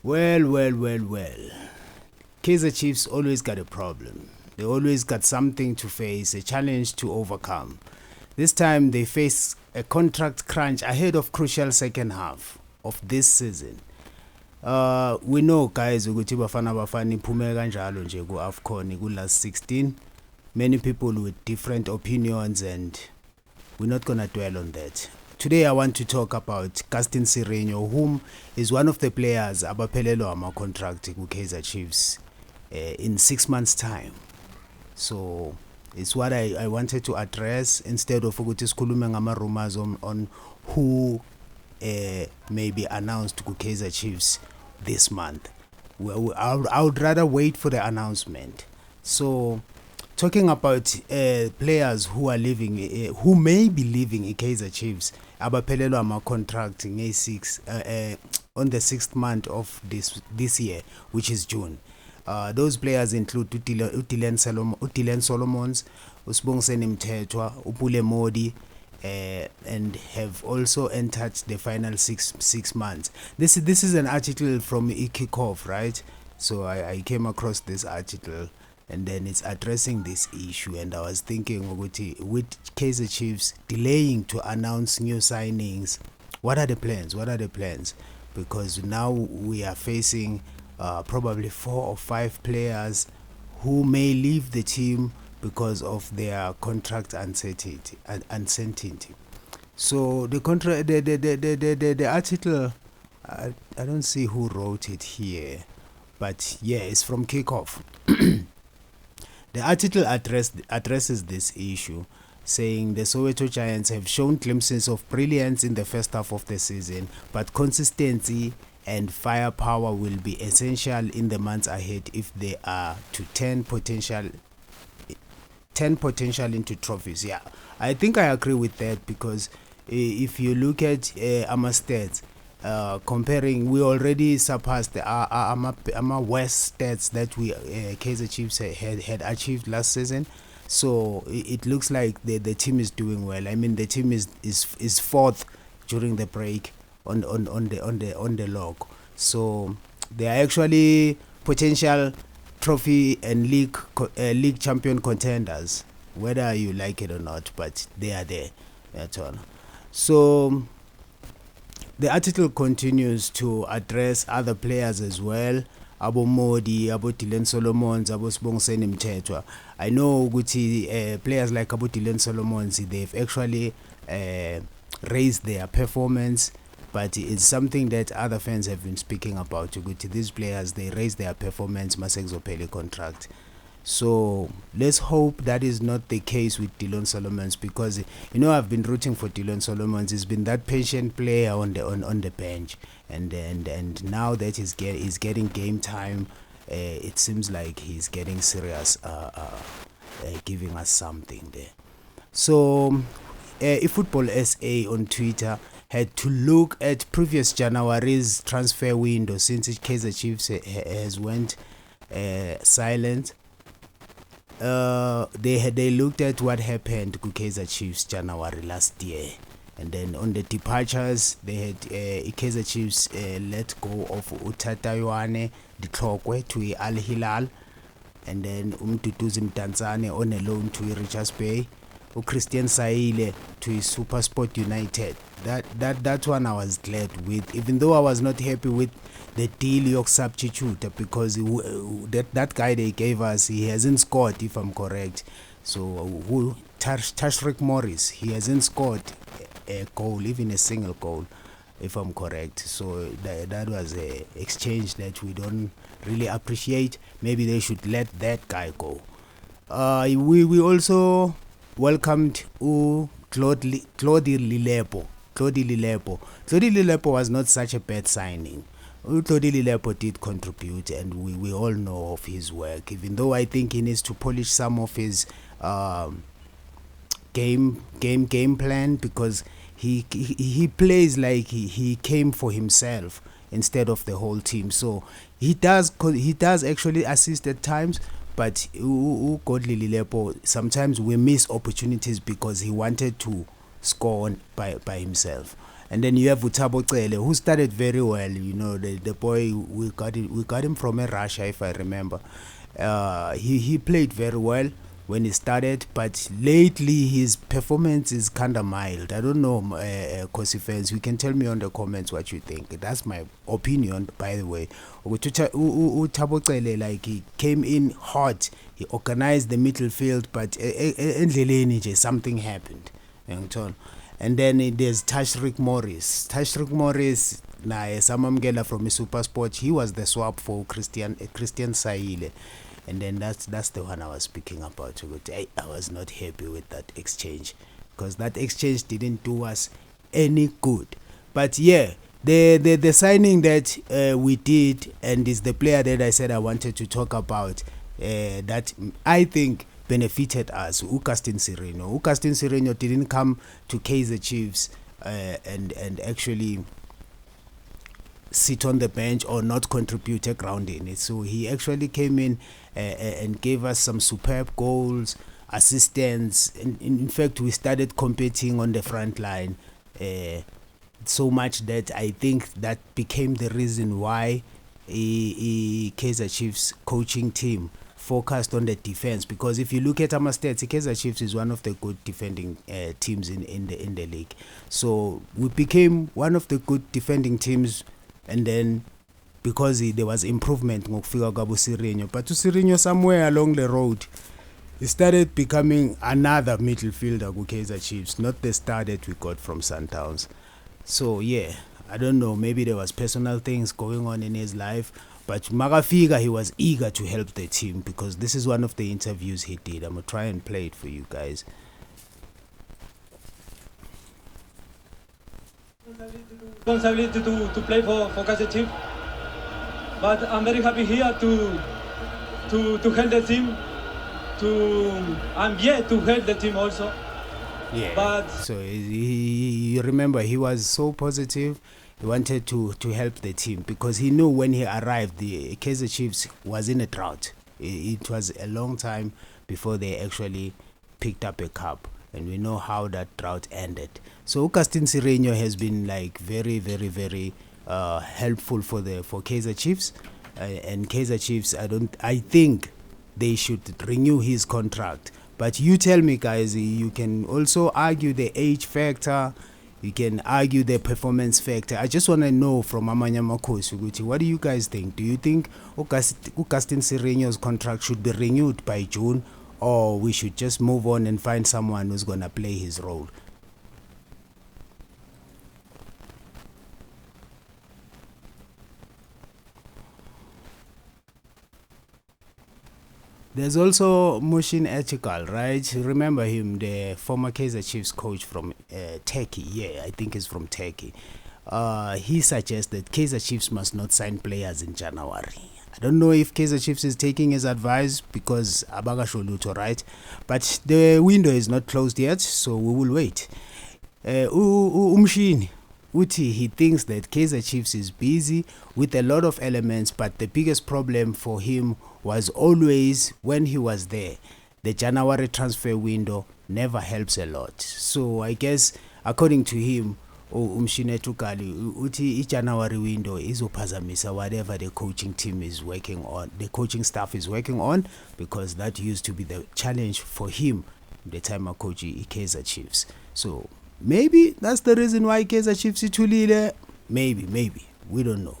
Well. Kaizer Chiefs always got a problem. They always got something to face, a challenge to overcome. This time they face a contract crunch ahead of crucial second half of this season. We know guys ukuthi Bafana Bafana iphume kanjalo nje ku-AFCON ku-last 16. Many people with different opinions and we're not going to dwell on that. Today I want to talk about Gaston Sirino, whom is one of the players abaphelelwa ama-contract ku-Kaizer Chiefs in 6 months time. So it's what I wanted to address instead of ukuthi sikhulume ngama-rumors on who may be announced to Kaizer Chiefs this month. I would rather wait for the announcement. So talking about players who are leaving, who may be leaving Kaizer Chiefs, abaphelelwa ama-contract on the 6th month of this year, which is June. Those players include Udilen Solomons, Usbongiseni Mthethwa, Upule Modi, and have also entered the final six months. This is an article from Kickoff, right? So I came across this article and then it's addressing this issue, and I was thinking with Kaizer Chiefs delaying to announce new signings, what are the plans? Because now we are facing probably 4 or 5 players who may leave the team because of their contract uncertainty. So the article, I don't see who wrote it here, but yeah, it's from Kickoff. The article addresses this issue, saying the Soweto Giants have shown glimpses of brilliance in the first half of the season, but consistency and firepower will be essential in the months ahead if they are to turn potential into trophies. Yeah, I think I agree with that, because if you look at our stats, comparing, we already surpassed our West stats that we Kaizer Chiefs had achieved last season. So it looks like the team is doing well. I mean, the team is fourth during the break on the log. So they are actually potential trophy and league champion contenders, whether you like it or not, but they are there. That's all. So the article continues to address other players as well. Abo Modi, Abo Dilen Solomons, Abo Sibongiseni Mthethwa. I know ukuthi players like Abo Dilen Solomons, they've actually raised their performance, but it's something that other fans have been speaking about. Ukuthi these players, they raise their performance masekuzophela contract. So let's hope that is not the case with Dilen Solomons, because I've been rooting for Dilen Solomons. He's been that patient player on the bench, and now that he's getting game time, it seems like he's getting serious, giving us something there. So eFootball SA on Twitter had to look at previous January's transfer window since Kaizer Chiefs has went silent. They looked at what happened to Kaizer Chiefs January last year, and then on the departures they had Kaizer Chiefs let go of Utataywane Ditlokwe to Al Hilal, and then Umtutuzi Mtanzane on a loan to Richards Bay, Christian Saile to SuperSport United. That one I was glad with, even though I was not happy with the deal York substitute, because that guy they gave us, he hasn't scored, if I'm correct. So Tashrik Morris, he hasn't scored a goal, even a single goal, if I'm correct. So that was a exchange that we don't really appreciate. Maybe they should let that guy go. We also welcomed Claude Lilepo. Claude Lilepo was not such a bad signing. Claude Lilepo did contribute, and we all know of his work, even though I think he needs to polish some of his game plan, because he plays like he came for himself instead of the whole team. So he does actually assist at times, but Godly Lilepo, sometimes we miss opportunities because he wanted to score by himself. And then you have Utabo Cele, who started very well. You know, the boy, we got him from Russia, if I remember. He played very well when he started, but lately his performance is kind of mild. I don't know, Kosi fans, you can tell me on the comments what you think. That's my opinion, by the way. Utabo Cele, like, he came in hot, he organized the midfield, but endleleni nje something happened. And then there's Tashrik Morris. Tashrik Morris, samamgela from SuperSport, he was the swap for Christian Saile. And then that's the one I was speaking about. I was not happy with that exchange, because that exchange didn't do us any good. But yeah, the signing that we did, and is the player that I said I wanted to talk about, that I think benefited us, Gaston Sirino. Gaston Sirino didn't come to Kaizer Chiefs and actually sit on the bench or not contribute a ground in it. So he actually came in and gave us some superb goals, assistance. In fact, we started competing on the front line so much that I think that became the reason why Kaizer Chiefs coaching team focused on the defense. Because if you look at our stats, Kaizer Chiefs is one of the good defending teams in the league. So we became one of the good defending teams. And then, because there was improvement ngokufika kwabo Sirino, but to Sirino, somewhere along the road, he started becoming another midfielder with Kaizer Chiefs, not the star that we got from Sundowns. So yeah, I don't know, maybe there was personal things going on in his life, but Magafiga, he was eager to help the team, because this is one of the interviews he did. I'm gonna try and play it for you guys. Responsibility to play for Kaizer Chiefs, but I'm very happy here to help the team. I'm here to help the team also. Yeah. But so you remember, he was so positive. He wanted to help the team, because he knew when he arrived, the Kaizer Chiefs was in a drought. It was a long time before they actually picked up a cup. And we know how that drought ended. So Gaston Sirino has been like very, very, very helpful for Kaizer Chiefs, and Kaizer Chiefs. I think they should renew his contract. But you tell me, guys. You can also argue the age factor. You can argue the performance factor. I just want to know from Amakhosi, what do you guys think? Do you think Gaston Sirino's contract should be renewed by June, or we should just move on and find someone who's going to play his role? There's also Mushin Echikal, right? Remember him, the former Kaizer Chiefs coach from Turkey. Yeah, I think he's from Turkey. He suggested Kaizer Chiefs must not sign players in January. I don't know if Kaizer Chiefs is taking his advice, because Abagasho Luto, right? But the window is not closed yet, so we will wait. Umshini Uti, he thinks that Kaizer Chiefs is busy with a lot of elements, but the biggest problem for him was always when he was there. The January transfer window never helps a lot. So I guess, according to him, Umshine Tukali, uthi January window izophazamisa whatever the coaching team is working on, the coaching staff is working on, because that used to be the challenge for him the time of coaching Kaizer Chiefs. So maybe that's the reason why Kaizer Chiefs itulile. Maybe we don't know.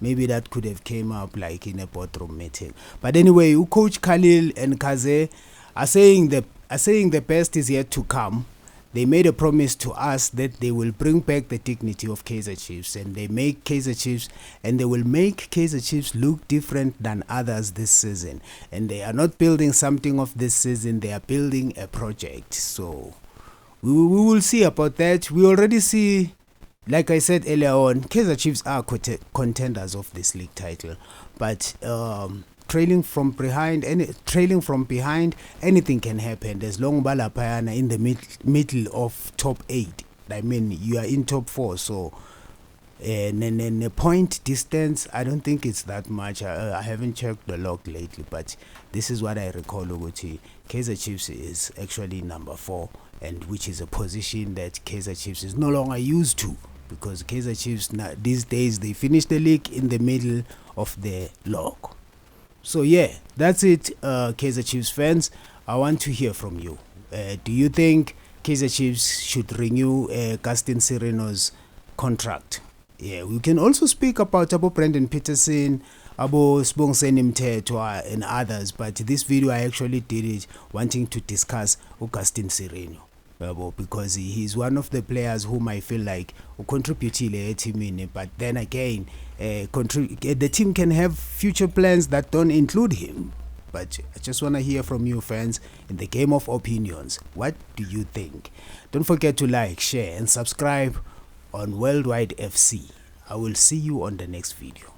Maybe that could have came up like in a boardroom meeting. But anyway, Coach Khalil and Kaizer are saying the best is yet to come. They made a promise to us that they will bring back the dignity of Kaizer Chiefs, and they will make Kaizer Chiefs look different than others this season. And they are not building something of this season, they are building a project. So we will see about that. We already see, like I said earlier on, Kaizer Chiefs are contenders of this league title, but trailing from behind, anything can happen. As long as Balapayana in the middle of top 8, I mean, you are in top 4, so And then the point distance, I don't think it's that much. I haven't checked the log lately, but this is what I recall. Kaizer Chiefs is actually number 4, and which is a position that Kaizer Chiefs is no longer used to, because Kaizer Chiefs these days, they finish the league in the middle of the log. So yeah, that's it, Kaizer Chiefs fans. I want to hear from you. Do you think Kaizer Chiefs should renew Gaston Sirino's contract? Yeah, we can also speak about Abo Brendan Peterson, Abo Sibongiseni Mthethwa, and others, but this video I actually did it wanting to discuss Gaston Sirino, because he's one of the players whom I feel like contributed team, but then again, the team can have future plans that don't include him. But I just want to hear from you fans in the game of opinions. What do you think? Don't forget to like, share and subscribe on Worldwide FC. I will see you on the next video.